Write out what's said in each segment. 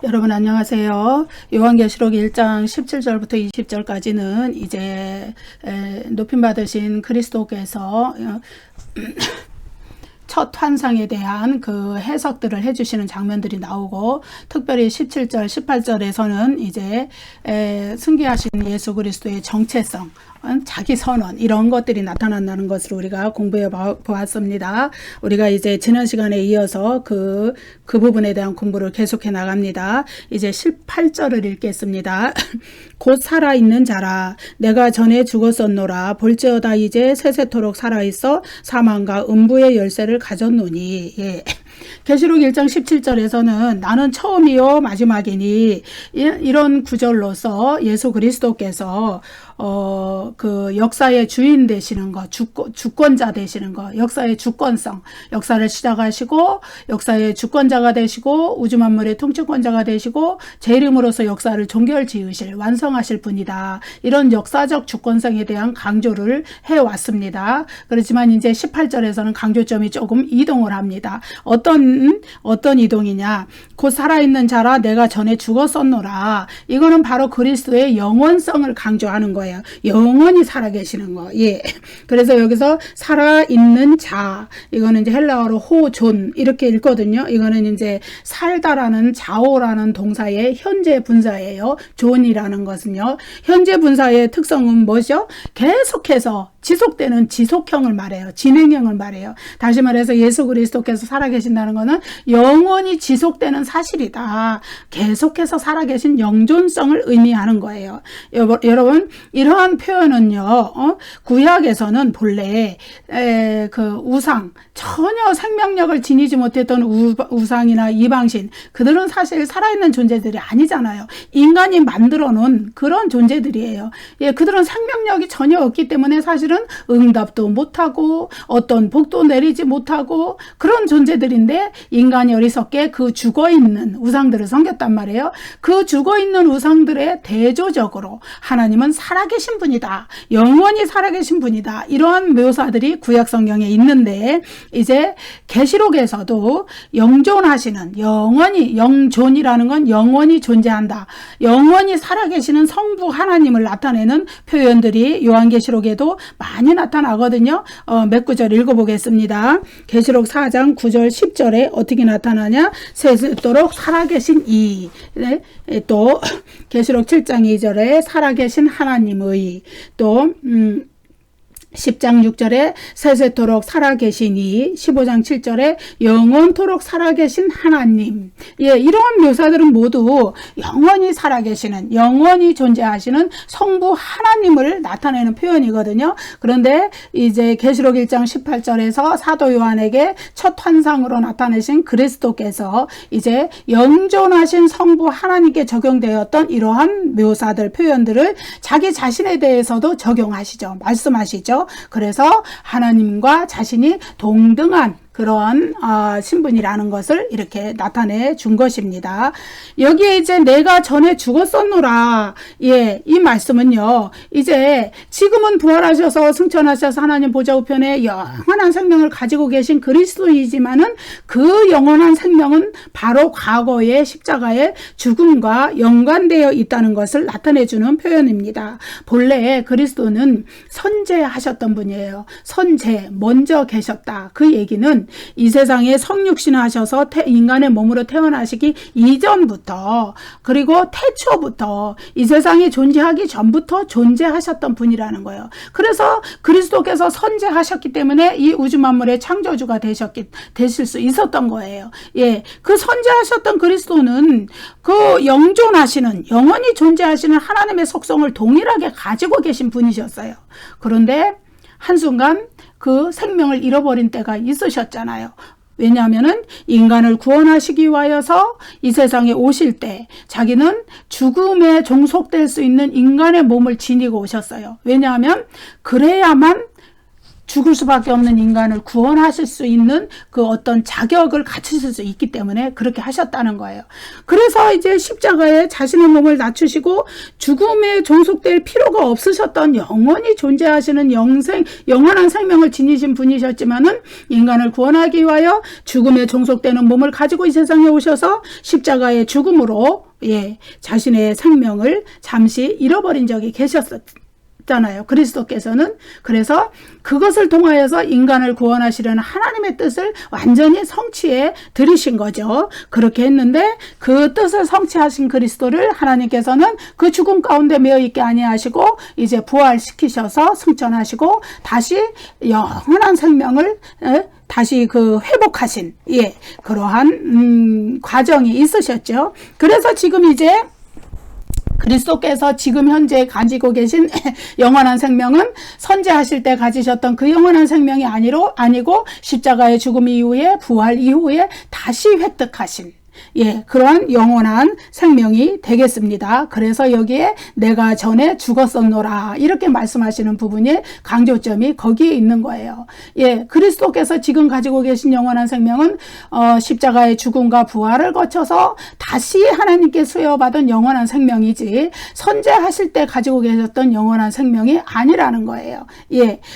여러분 안녕하세요. 요한계시록 1장 17절부터 20절까지는 이제 높임 받으신 그리스도께서 첫 환상에 대한 그 해석들을 해주시는 장면들이 나오고, 특별히 17절, 18절에서는 이제 승계하신 예수 그리스도의 정체성, 자기 선언, 이런 것들이 나타난다는 것을 우리가 공부해 보았습니다. 우리가 이제 지난 시간에 이어서 그 부분에 대한 공부를 계속해 나갑니다. 이제 18절을 읽겠습니다. 곧 살아있는 자라, 내가 전에 죽었었노라. 볼지어다 이제 세세토록 살아있어 사망과 음부의 열쇠를 가졌노니. 예. 계시록 1장 17절에서는 나는 처음이요 마지막이니, 이런 구절로서 예수 그리스도께서 그 역사의 주인 되시는 거, 주권자 되시는 거, 역사의 주권성, 역사를 시작하시고 역사의 주권자가 되시고 우주 만물의 통치권자가 되시고 제 이름으로서 역사를 종결 지으실, 완성하실 분이다. 이런 역사적 주권성에 대한 강조를 해왔습니다. 그렇지만 이제 18절에서는 강조점이 조금 이동을 합니다. 어떤 이동이냐? 곧 살아있는 자라, 내가 전에 죽었었노라. 이거는 바로 그리스도의 영원성을 강조하는 거예요. 영원히 살아계시는 거. 예. 그래서 여기서 살아있는 자, 이거는 이제 헬라어로 호존 이렇게 읽거든요. 이거는 이제 살다라는 자오라는 동사의 현재 분사예요. 존이라는 것은요. 현재 분사의 특성은 뭐죠? 계속해서 지속되는 지속형을 말해요. 진행형을 말해요. 다시 말해서 예수 그리스도께서 살아계신다는 것은 영원히 지속되는 사실이다. 계속해서 살아계신 영존성을 의미하는 거예요. 여러분, 이러한 표현은요, 구약에서는 본래 그 우상, 전혀 생명력을 지니지 못했던 우상이나 이방신, 그들은 사실 살아있는 존재들이 아니잖아요. 인간이 만들어 놓은 그런 존재들이에요. 예, 그들은 생명력이 전혀 없기 때문에 사실은 응답도 못하고 어떤 복도 내리지 못하고 그런 존재들인데, 인간이 어리석게 그 죽어있는 우상들을 섬겼단 말이에요. 그 죽어있는 우상들의 대조적으로 하나님은 살아계신 분이다, 영원히 살아계신 분이다, 이러한 묘사들이 구약 성경에 있는데, 이제 계시록에서도 영존하시는, 영원히, 영존이라는 건 영원히 존재한다, 영원히 살아계시는 성부 하나님을 나타내는 표현들이 요한계시록에도 많이 나타나거든요. 몇 구절 읽어보겠습니다. 계시록 4장 9절 10절에 어떻게 나타나냐? 세세토록 살아계신 이, 네? 또 계시록 7장 2절에 살아계신 하나님의, 또 10장 6절에 세세토록 살아계시니, 15장 7절에 영원토록 살아계신 하나님. 예, 이러한 묘사들은 모두 영원히 살아계시는, 영원히 존재하시는 성부 하나님을 나타내는 표현이거든요. 그런데 이제 계시록 1장 18절에서 사도 요한에게 첫 환상으로 나타내신 그리스도께서 이제 영존하신 성부 하나님께 적용되었던 이러한 묘사들, 표현들을 자기 자신에 대해서도 적용하시죠. 말씀하시죠. 그래서 하나님과 자신이 동등한 그런 신분이라는 것을 이렇게 나타내 준 것입니다. 여기에 이제 내가 전에 죽었었노라. 예, 이 말씀은요, 이제 지금은 부활하셔서 승천하셔서 하나님 보좌 우편에 영원한 생명을 가지고 계신 그리스도이지만은 그 영원한 생명은 바로 과거의 십자가의 죽음과 연관되어 있다는 것을 나타내 주는 표현입니다. 본래 그리스도는 선제하셨던 분이에요. 선제, 먼저 계셨다. 그 얘기는 이 세상에 성육신하셔서 인간의 몸으로 태어나시기 이전부터, 그리고 태초부터, 이 세상이 존재하기 전부터 존재하셨던 분이라는 거예요. 그래서 그리스도께서 선제하셨기 때문에 이 우주 만물의 창조주가 되실 수 있었던 거예요. 예, 그 선제하셨던 그리스도는 그 영존하시는, 영원히 존재하시는 하나님의 속성을 동일하게 가지고 계신 분이셨어요. 그런데 한순간 그 생명을 잃어버린 때가 있으셨잖아요. 왜냐하면은 인간을 구원하시기 위하여서 이 세상에 오실 때 자기는 죽음에 종속될 수 있는 인간의 몸을 지니고 오셨어요. 왜냐하면 그래야만 죽을 수밖에 없는 인간을 구원하실 수 있는 그 어떤 자격을 갖추실 수 있기 때문에 그렇게 하셨다는 거예요. 그래서 이제 십자가에 자신의 몸을 낮추시고 죽음에 종속될 필요가 없으셨던 영원히 존재하시는 영원한 생명을 지니신 분이셨지만은 인간을 구원하기 위하여 죽음에 종속되는 몸을 가지고 이 세상에 오셔서 십자가의 죽음으로 자신의 생명을 잠시 잃어버린 적이 계셨잖아요. 그리스도께서는. 그래서 그것을 통하여서 인간을 구원하시려는 하나님의 뜻을 완전히 성취해 드리신 거죠. 그렇게 했는데 그 뜻을 성취하신 그리스도를 하나님께서는 그 죽음 가운데 매여 있게 아니하시고 이제 부활시키셔서 승천하시고 다시 영원한 생명을 다시 그 회복하신 그러한 과정이 있으셨죠. 그래서 지금 이제 그리스도께서 지금 현재 가지고 계신 영원한 생명은 선지하실 때 가지셨던 그 영원한 생명이 아니고 십자가의 죽음 이후에 부활 이후에 다시 획득하신 그러한 영원한 생명이 되겠습니다. 그래서 여기에 내가 전에 죽었었노라 이렇게 말씀하시는 부분이 강조점이 거기에 있는 거예요. 그리스도께서 지금 가지고 계신 영원한 생명은 십자가의 죽음과 부활을 거쳐서 다시 하나님께 수여받은 영원한 생명이지 선제하실 때 가지고 계셨던 영원한 생명이 아니라는 거예요.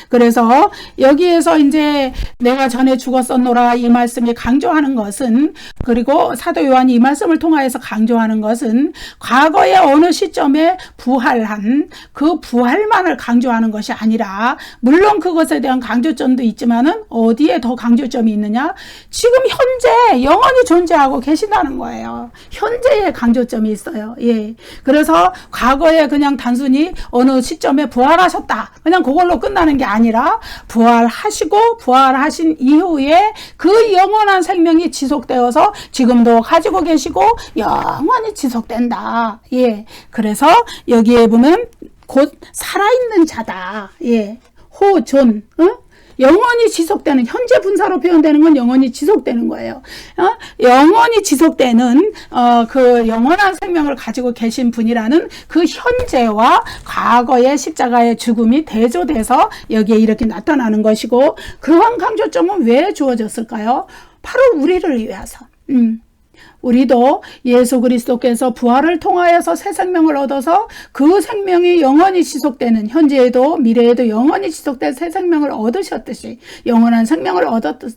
그래서 여기에서 이제 내가 전에 죽었었노라 이 말씀이 강조하는 것은, 그리고 사도 요한이 이 말씀을 통하여서 강조하는 것은 과거의 어느 시점에 부활한 그 부활만을 강조하는 것이 아니라, 물론 그것에 대한 강조점도 있지만은 어디에 더 강조점이 있느냐? 지금 현재 영원히 존재하고 계신다는 거예요. 현재에 강조점이 있어요. 그래서 과거에 그냥 단순히 어느 시점에 부활하셨다 그냥 그걸로 끝나는 게 아니라, 부활하시고 부활하신 이후에 그 영원한 생명이 지속되어서 지금도 가지고 계시고 영원히 지속된다. 그래서 여기에 보면 곧 살아있는 자다. 호존, 영원히 지속되는, 현재 분사로 표현되는 건 영원히 지속되는 거예요. 영원히 지속되는 그 영원한 생명을 가지고 계신 분이라는 그 현재와 과거의 십자가의 죽음이 대조돼서 여기에 이렇게 나타나는 것이고, 그러한 강조점은 왜 주어졌을까요? 바로 우리를 위해서. 우리도 예수 그리스도께서 부활을 통하여서 새 생명을 얻어서 그 생명이 영원히 지속되는, 현재에도 미래에도 영원히 지속된 새 생명을 얻으셨듯이, 영원한 생명을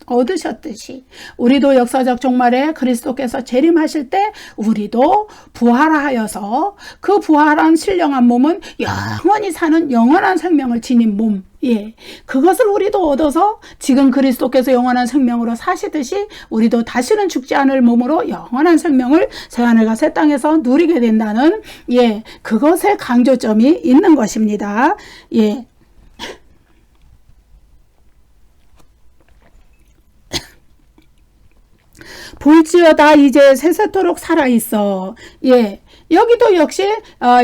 얻으셨듯이, 우리도 역사적 종말에 그리스도께서 재림하실 때 우리도 부활하여서 그 부활한 신령한 몸은 영원히 사는 영원한 생명을 지닌 몸, 그것을 우리도 얻어서 지금 그리스도께서 영원한 생명으로 사시듯이 우리도 다시는 죽지 않을 몸으로 영원한 생명을 새하늘과 새 땅에서 누리게 된다는 그것에 강조점이 있는 것입니다. 볼지어다 이제 세세토록 살아있어. 여기도 역시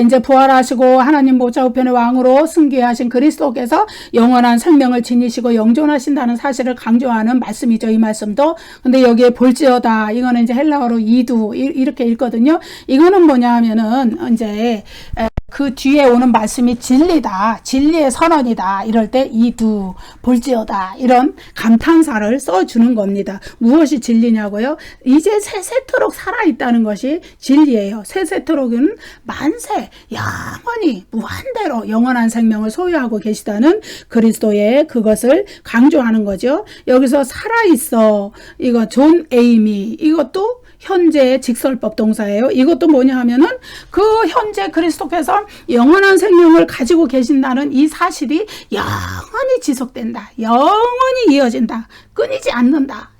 이제 부활하시고 하나님 보좌 우편의 왕으로 승귀하신 그리스도께서 영원한 생명을 지니시고 영존하신다는 사실을 강조하는 말씀이죠. 이 말씀도. 근데 여기에 볼지어다, 이거는 이제 헬라어로 이두 이렇게 읽거든요. 이거는 뭐냐 하면은 이제 그 뒤에 오는 말씀이 진리다, 진리의 선언이다 이럴 때 이두, 볼지어다 이런 감탄사를 써주는 겁니다. 무엇이 진리냐고요? 이제 세세토록 살아있다는 것이 진리예요. 세세토록은 만세, 영원히 무한대로 영원한 생명을 소유하고 계시다는 그리스도의 그것을 강조하는 거죠. 여기서 살아있어, 이거 존 에이미, 이것도 현재의 직설법 동사예요. 이것도 뭐냐 하면은 그 현재 그리스도께서 영원한 생명을 가지고 계신다는 이 사실이 영원히 지속된다, 영원히 이어진다, 끊이지 않는다.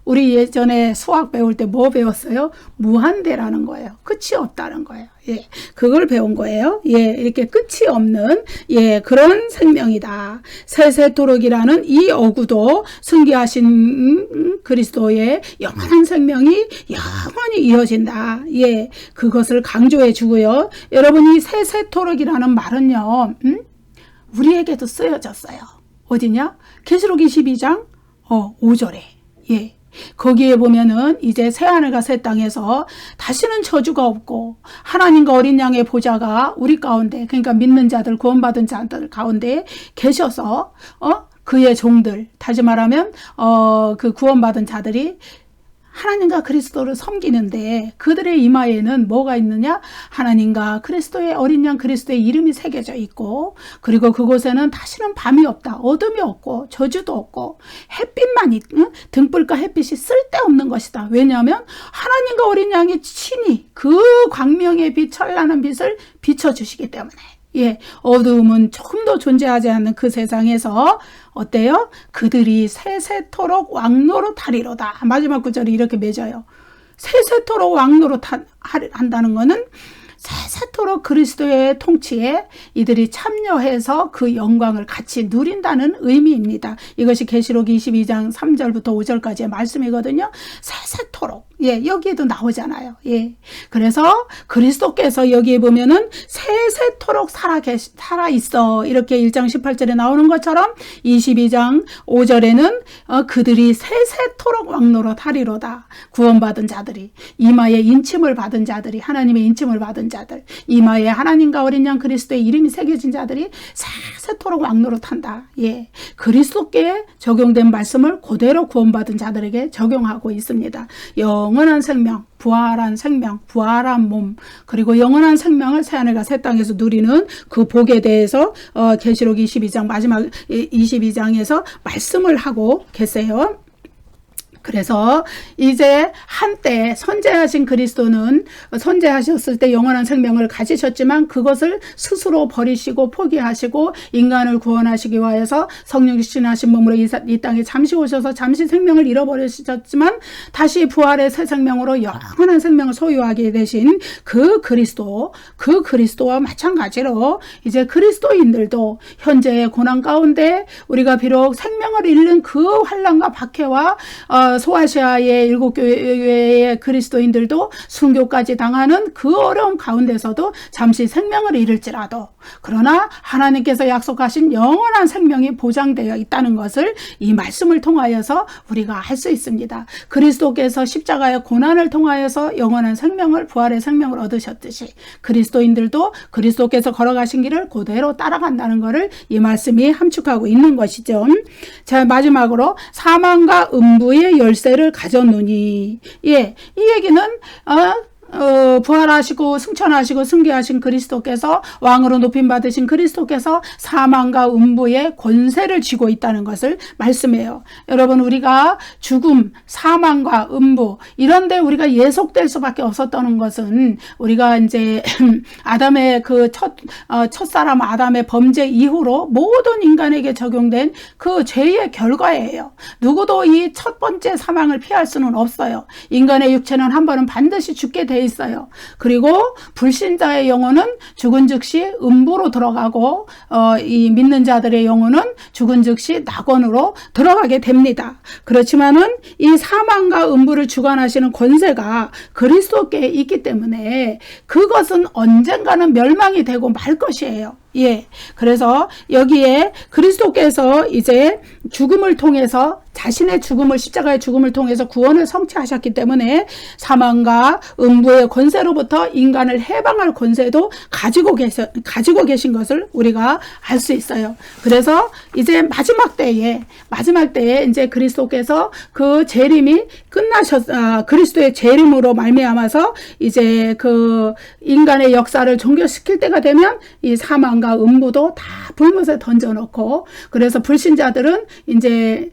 우리 예전에 수학 배울 때 뭐 배웠어요? 무한대라는 거예요. 끝이 없다는 거예요. 그걸 배운 거예요. 이렇게 끝이 없는 그런 생명이다. 세세토록이라는 이 어구도 승귀하신 그리스도의 영원한 생명이 영원히 이어진다. 그것을 강조해 주고요. 여러분, 이 세세토록이라는 말은요, 우리에게도 쓰여졌어요. 어디냐? 계시록 22장 5절에. 거기에 보면은 이제 새하늘과 새 땅에서 다시는 저주가 없고 하나님과 어린 양의 보좌가 우리 가운데, 그러니까 믿는 자들, 구원받은 자들 가운데 계셔서 그의 종들, 다시 말하면 그 구원받은 자들이 하나님과 그리스도를 섬기는데 그들의 이마에는 뭐가 있느냐? 하나님과 그리스도의 어린 양 그리스도의 이름이 새겨져 있고, 그리고 그곳에는 다시는 밤이 없다. 어둠이 없고 저주도 없고 햇빛만 등불과 햇빛이 쓸데없는 것이다. 왜냐하면 하나님과 어린 양이 친히 그 광명의 빛, 찬란한 빛을 비춰주시기 때문에. 예, 어두움은 조금도 존재하지 않는 그 세상에서 어때요? 그들이 세세토록 왕노릇하리로다. 마지막 구절이 이렇게 맺어요. 세세토록 왕노릇한다는 것은 세세토록 그리스도의 통치에 이들이 참여해서 그 영광을 같이 누린다는 의미입니다. 이것이 계시록 22장 3절부터 5절까지의 말씀이거든요. 세세토록. 예, 여기에도 나오잖아요. 예. 그래서 그리스도께서 여기에 보면은 세세토록 살아 있어. 이렇게 1장 18절에 나오는 것처럼 22장 5절에는 그들이 세세토록 왕노릇하리로다. 구원받은 자들이, 이마에 인침을 받은 자들이, 하나님의 인침을 받은 자들, 이마에 하나님과 어린 양 그리스도의 이름이 새겨진 자들이 세세토록 왕노릇한다. 예. 그리스도께 적용된 말씀을 그대로 구원받은 자들에게 적용하고 있습니다. 영원한 생명, 부활한 생명, 부활한 몸, 그리고 영원한 생명을 새하늘과 새 땅에서 누리는 그 복에 대해서 계시록 22장 마지막 22장에서 말씀을 하고 계세요. 그래서 이제 한때 선재하신 그리스도는 선재하셨을 때 영원한 생명을 가지셨지만 그것을 스스로 버리시고 포기하시고 인간을 구원하시기 위해서 성령 주신하신 몸으로 이 땅에 잠시 오셔서 잠시 생명을 잃어버리셨지만 다시 부활의 새 생명으로 영원한 생명을 소유하게 되신 그 그리스도와 마찬가지로 이제 그리스도인들도 현재의 고난 가운데 우리가 비록 생명을 잃는 그 환난과 박해와 소아시아의 7교회의 그리스도인들도 순교까지 당하는 그 어려움 가운데서도 잠시 생명을 잃을지라도 그러나 하나님께서 약속하신 영원한 생명이 보장되어 있다는 것을 이 말씀을 통하여서 우리가 알 수 있습니다. 그리스도께서 십자가의 고난을 통하여서 영원한 생명을, 부활의 생명을 얻으셨듯이 그리스도인들도 그리스도께서 걸어가신 길을 그대로 따라간다는 것을 이 말씀이 함축하고 있는 것이죠. 자, 마지막으로 사망과 음부의 열쇠를 가졌노니, 예, 이 얘기는 부활하시고 승천하시고 승계하신 그리스도께서, 왕으로 높임 받으신 그리스도께서 사망과 음부의 권세를 쥐고 있다는 것을 말씀해요. 여러분, 우리가 죽음, 사망과 음부 이런 데 우리가 예속될 수밖에 없었다는 것은 우리가 이제 아담의 그 첫사람 아담의 범죄 이후로 모든 인간에게 적용된 그 죄의 결과예요. 누구도 이 첫 번째 사망을 피할 수는 없어요. 인간의 육체는 한 번은 반드시 죽게 돼 있어요. 그리고 불신자의 영혼은 죽은 즉시 음부로 들어가고 이 믿는 자들의 영혼은 죽은 즉시 낙원으로 들어가게 됩니다. 그렇지만은 이 사망과 음부를 주관하시는 권세가 그리스도께 있기 때문에 그것은 언젠가는 멸망이 되고 말 것이에요. 예. 그래서 여기에 그리스도께서 이제 죽음을 통해서 자신의 죽음을, 십자가의 죽음을 통해서 구원을 성취하셨기 때문에 사망과 음부의 권세로부터 인간을 해방할 권세도 가지고 계신 것을 우리가 알 수 있어요. 그래서 이제 마지막 때에 이제 그리스도께서 그 재림이 그리스도의 재림으로 말미암아서 이제 그 인간의 역사를 종결시킬 때가 되면 이 사망과 음부도 다 불못에 던져놓고, 그래서 불신자들은 이제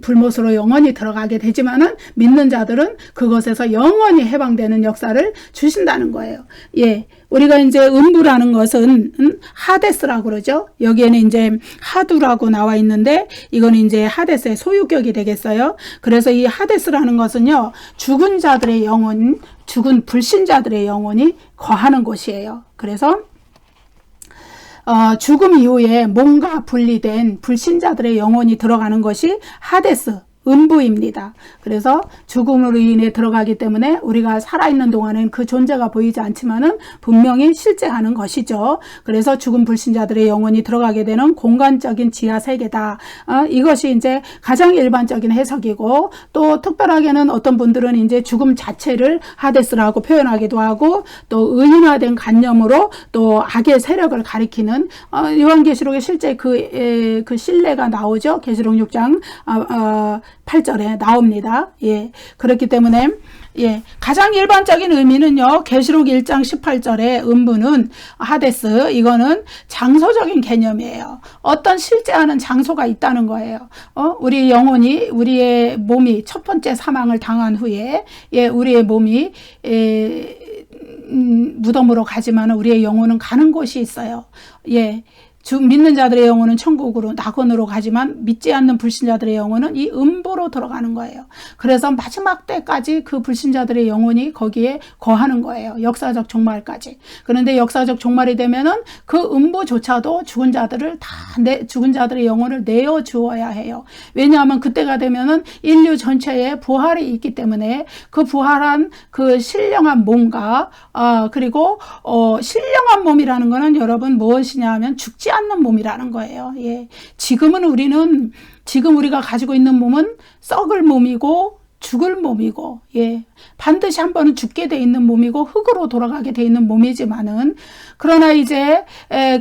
불못으로 영원히 들어가게 되지만은 믿는 자들은 그것에서 영원히 해방되는 역사를 주신다는 거예요. 예. 우리가 이제 음부라는 것은 하데스라고 그러죠. 여기에는 이제 하두라고 나와 있는데 이거는 이제 하데스의 소유격이 되겠어요. 그래서 이 하데스라는 것은요, 죽은 자들의 영혼, 죽은 불신자들의 영혼이 거하는 곳이에요. 그래서 죽음 이후에 몸과 분리된 불신자들의 영혼이 들어가는 것이 하데스, 음부입니다. 그래서 죽음으로 인해 들어가기 때문에 우리가 살아있는 동안은 그 존재가 보이지 않지만은 분명히 실제하는 것이죠. 그래서 죽은 불신자들의 영혼이 들어가게 되는 공간적인 지하 세계다. 이것이 이제 가장 일반적인 해석이고, 또 특별하게는 어떤 분들은 이제 죽음 자체를 하데스라고 표현하기도 하고, 또 의인화된 관념으로 또 악의 세력을 가리키는, 요한계시록에 실제 그 신뢰가 나오죠. 계시록 6장 8절에 나옵니다. 예. 그렇기 때문에 가장 일반적인 의미는요, 계시록 1장 18절에 음부는 하데스, 이거는 장소적인 개념이에요. 어떤 실제하는 장소가 있다는 거예요. 우리 영혼이, 우리의 몸이 첫 번째 사망을 당한 후에, 우리의 몸이 무덤으로 가지만 우리의 영혼은 가는 곳이 있어요. 믿는 자들의 영혼은 천국으로, 낙원으로 가지만 믿지 않는 불신자들의 영혼은 이 음부로 들어가는 거예요. 그래서 마지막 때까지 그 불신자들의 영혼이 거기에 거하는 거예요. 역사적 종말까지. 그런데 역사적 종말이 되면은 그 음부조차도 죽은 자들의 영혼을 내어 주어야 해요. 왜냐하면 그때가 되면은 인류 전체에 부활이 있기 때문에 그 부활한 그 신령한 몸과, 그리고 신령한 몸이라는 거는 여러분 무엇이냐 하면 죽지 않는 몸이라는 거예요. 지금 우리가 가지고 있는 몸은 썩을 몸이고 죽을 몸이고, 반드시 한 번은 죽게 돼 있는 몸이고 흙으로 돌아가게 돼 있는 몸이지만은, 그러나 이제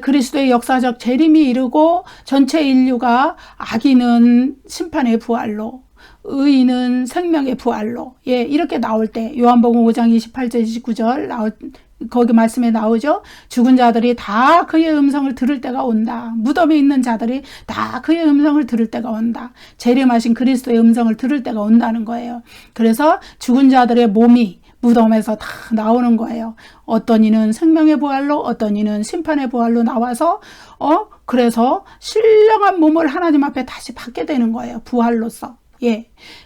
그리스도의 역사적 재림이 이르고 전체 인류가, 악인은 심판의 부활로, 의인은 생명의 부활로, 이렇게 나올 때, 요한복음 5장 28절 29절 거기 말씀에 나오죠. 죽은 자들이 다 그의 음성을 들을 때가 온다. 무덤에 있는 자들이 다 그의 음성을 들을 때가 온다. 재림하신 그리스도의 음성을 들을 때가 온다는 거예요. 그래서 죽은 자들의 몸이 무덤에서 다 나오는 거예요. 어떤 이는 생명의 부활로, 어떤 이는 심판의 부활로 나와서 그래서 신령한 몸을 하나님 앞에 다시 받게 되는 거예요. 부활로서.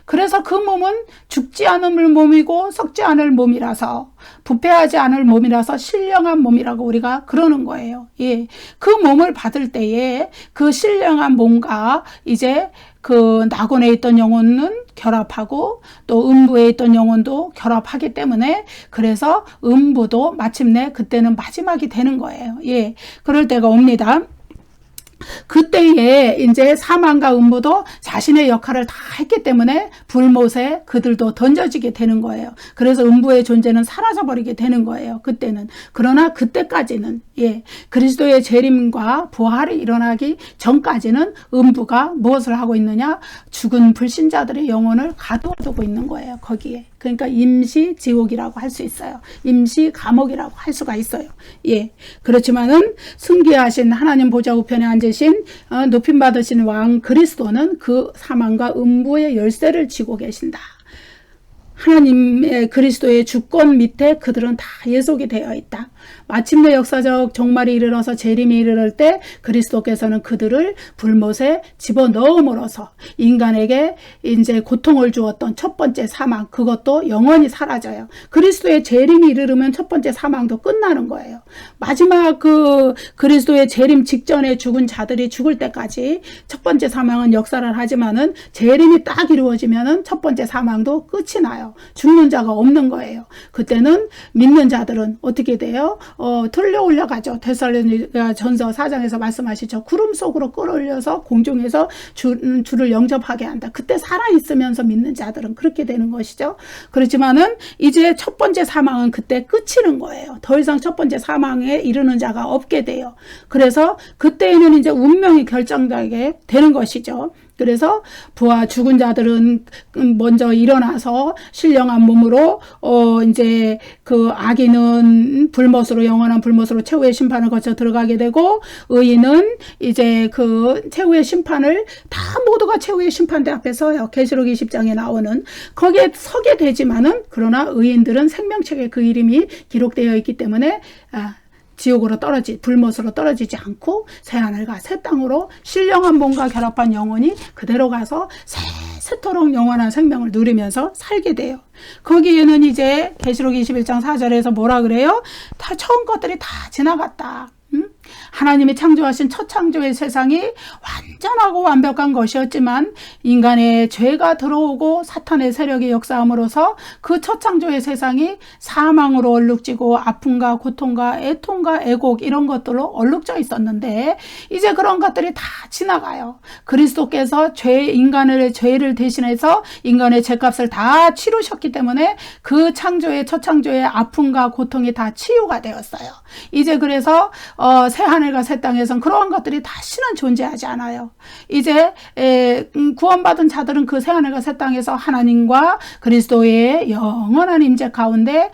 그래서 그 몸은 죽지 않을 몸이고 썩지 않을 몸이라서, 부패하지 않을 몸이라서 신령한 몸이라고 우리가 그러는 거예요. 그 몸을 받을 때에 그 신령한 몸과 이제 그 낙원에 있던 영혼은 결합하고 또 음부에 있던 영혼도 결합하기 때문에, 그래서 음부도 마침내 그때는 마지막이 되는 거예요. 그럴 때가 옵니다. 그때에 이제 사망과 음부도 자신의 역할을 다 했기 때문에 불못에 그들도 던져지게 되는 거예요. 그래서 음부의 존재는 사라져버리게 되는 거예요. 그때는. 그러나 그때까지는, 그리스도의 재림과 부활이 일어나기 전까지는 음부가 무엇을 하고 있느냐? 죽은 불신자들의 영혼을 가둬두고 있는 거예요. 거기에. 그러니까 임시 지옥이라고 할 수 있어요. 임시 감옥이라고 할 수가 있어요. 그렇지만은 승귀하신 하나님 보좌 우편에 앉으신 높임받으신 왕 그리스도는 그 사망과 음부의 열쇠를 쥐고 계신다. 하나님의 그리스도의 주권 밑에 그들은 다 예속이 되어 있다. 마침내 역사적 종말이 이르러서 재림이 이르를 때 그리스도께서는 그들을 불못에 집어넣음으로써 인간에게 이제 고통을 주었던 첫 번째 사망, 그것도 영원히 사라져요. 그리스도의 재림이 이르르면 첫 번째 사망도 끝나는 거예요. 마지막 그리스도의 재림 직전에 죽은 자들이 죽을 때까지 첫 번째 사망은 역사를 하지만은 재림이 딱 이루어지면은 첫 번째 사망도 끝이 나요. 죽는 자가 없는 거예요. 그때는 믿는 자들은 어떻게 돼요? 들려 올라가죠. 데살로니가 전서 4장에서 말씀하시죠. 구름 속으로 끌어올려서 공중에서 주를 영접하게 한다. 그때 살아있으면서 믿는 자들은 그렇게 되는 것이죠. 그렇지만은 이제 첫 번째 사망은 그때 끝이는 거예요. 더 이상 첫 번째 사망에 이르는 자가 없게 돼요. 그래서 그때에는 이제 운명이 결정되게 되는 것이죠. 그래서 부하 죽은 자들은 먼저 일어나서 신령한 몸으로 이제 그 악인은 불못으로, 영원한 불못으로 최후의 심판을 거쳐 들어가게 되고, 의인은 이제 그 최후의 심판을 다 모두가 최후의 심판대 앞에 서요. 계시록 20장에 나오는 거기에 서게 되지만은, 그러나 의인들은 생명책에 그 이름이 기록되어 있기 때문에 지옥으로 불못으로 떨어지지 않고 새하늘과 새 땅으로 신령한 몸과 결합한 영혼이 그대로 가서 새토록 영원한 생명을 누리면서 살게 돼요. 거기에는 이제 계시록 21장 4절에서 뭐라 그래요? 다 처음 것들이 다 지나갔다. 하나님이 창조하신 첫 창조의 세상이 완전하고 완벽한 것이었지만 인간의 죄가 들어오고 사탄의 세력이 역사함으로써 그 첫 창조의 세상이 사망으로 얼룩지고 아픔과 고통과 애통과 애곡 이런 것들로 얼룩져 있었는데 이제 그런 것들이 다 지나가요. 그리스도께서 인간의 죄를 대신해서 인간의 죄값을 다 치르셨기 때문에 그 첫 창조의 아픔과 고통이 다 치유가 되었어요. 이제 그래서 새 하늘과 새 땅에선 그러한 것들이 다시는 존재하지 않아요. 이제 구원받은 자들은 그 새 하늘과 새 땅에서 하나님과 그리스도의 영원한 임재 가운데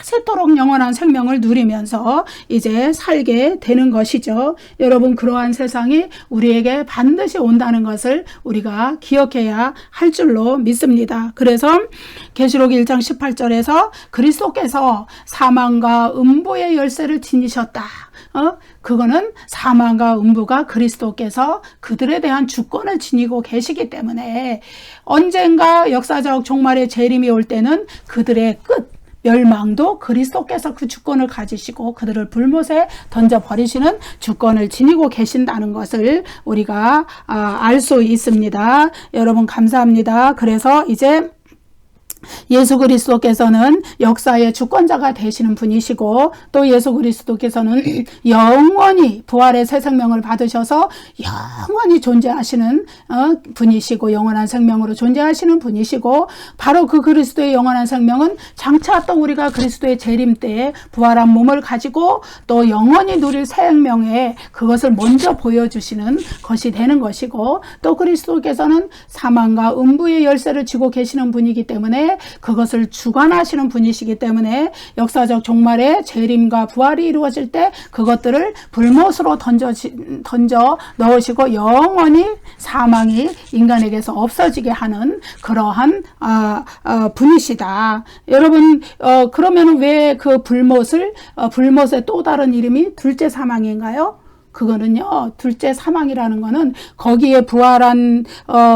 세토록 영원한 생명을 누리면서 이제 살게 되는 것이죠. 여러분, 그러한 세상이 우리에게 반드시 온다는 것을 우리가 기억해야 할 줄로 믿습니다. 그래서 계시록 1장 18절에서 그리스도께서 사망과 음부의 열쇠를 지니셨다. 그거는 사망과 음부가 그리스도께서 그들에 대한 주권을 지니고 계시기 때문에 언젠가 역사적 종말의 재림이 올 때는 그들의 끝, 멸망도 그리스도께서 그 주권을 가지시고 그들을 불못에 던져버리시는 주권을 지니고 계신다는 것을 우리가 알 수 있습니다. 여러분, 감사합니다. 그래서 이제 예수 그리스도께서는 역사의 주권자가 되시는 분이시고 또 예수 그리스도께서는 영원히 부활의 새 생명을 받으셔서 영원히 존재하시는 분이시고 영원한 생명으로 존재하시는 분이시고 바로 그 그리스도의 영원한 생명은 장차 또 우리가 그리스도의 재림 때에 부활한 몸을 가지고 또 영원히 누릴 새 생명에 그것을 먼저 보여주시는 것이 되는 것이고 또 그리스도께서는 사망과 음부의 열쇠를 쥐고 계시는 분이기 때문에 그것을 주관하시는 분이시기 때문에 역사적 종말의 재림과 부활이 이루어질 때 그것들을 불못으로 던져 넣으시고 영원히 사망이 인간에게서 없어지게 하는 그러한 분이시다. 여러분, 그러면 왜 그 불못의 또 다른 이름이 둘째 사망인가요? 그거는요, 둘째 사망이라는 거는 거기에 부활한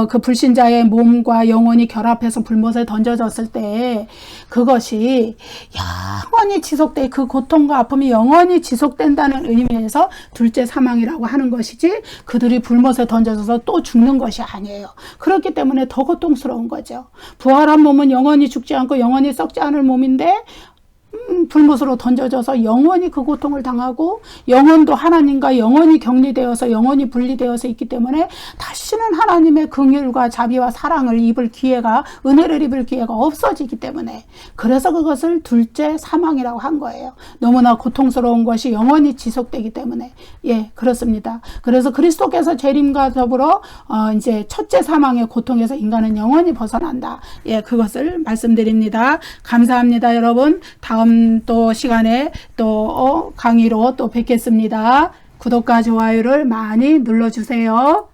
그 불신자의 몸과 영혼이 결합해서 불못에 던져졌을 때 그것이 영원히 지속돼, 그 고통과 아픔이 영원히 지속된다는 의미에서 둘째 사망이라고 하는 것이지 그들이 불못에 던져져서 또 죽는 것이 아니에요. 그렇기 때문에 더 고통스러운 거죠. 부활한 몸은 영원히 죽지 않고 영원히 썩지 않을 몸인데 불못으로 던져져서 영원히 그 고통을 당하고 영혼도 하나님과 영원히 격리되어서 영원히 분리되어서 있기 때문에 다시는 하나님의 긍휼과 자비와 사랑을 입을 기회가, 은혜를 입을 기회가 없어지기 때문에 그래서 그것을 둘째 사망이라고 한 거예요. 너무나 고통스러운 것이 영원히 지속되기 때문에. 예, 그렇습니다. 그래서 그리스도께서 재림과 더불어 이제 첫째 사망의 고통에서 인간은 영원히 벗어난다. 예, 그것을 말씀드립니다. 감사합니다, 여러분. 다음 또 시간에 또 강의로 또 뵙겠습니다. 구독과 좋아요를 많이 눌러주세요.